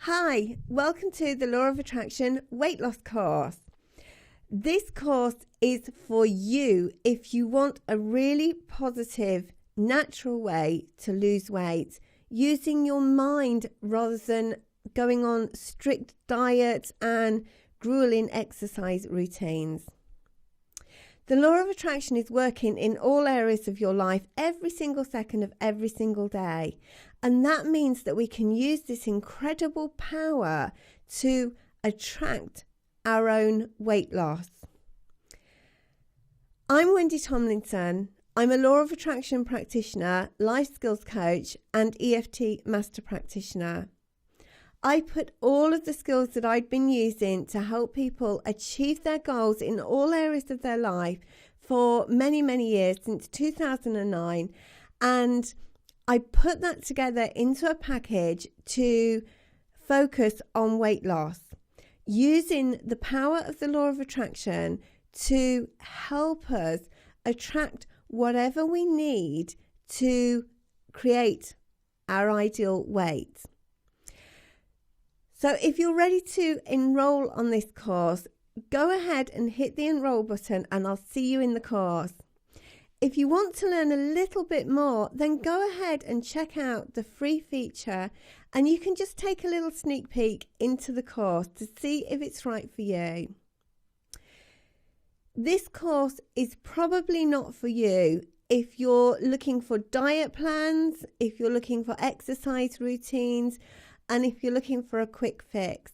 Hi, welcome to the Law of Attraction weight loss course. This course is for you if you want a really positive, natural way to lose weight using your mind rather than going on strict diets and grueling exercise routines. The law of attraction is working in all areas of your life every single second of every single day. And that means that we can use this incredible power to attract our own weight loss. I'm Wendy Tomlinson. I'm a law of attraction practitioner, life skills coach, and EFT master practitioner. I put all of the skills that I'd been using to help people achieve their goals in all areas of their life for many, many years, since 2009. And I put that together into a package to focus on weight loss, using the power of the law of attraction to help us attract whatever we need to create our ideal weight. So if you're ready to enroll on this course, go ahead and hit the enroll button and I'll see you in the course. If you want to learn a little bit more, then go ahead and check out the free feature and you can just take a little sneak peek into the course to see if it's right for you. This course is probably not for you if you're looking for diet plans, if you're looking for exercise routines, and if you're looking for a quick fix.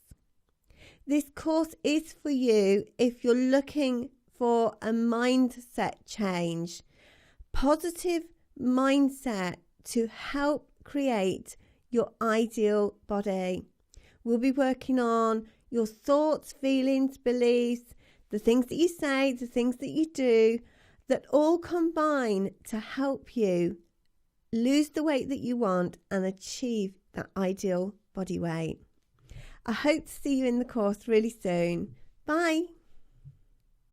This course is for you if you're looking for a mindset change, positive mindset to help create your ideal body. We'll be working on your thoughts, feelings, beliefs, the things that you say, the things that you do, that all combine to help you lose the weight that you want and achieve that ideal body weight. I hope to see you in the course really soon. Bye.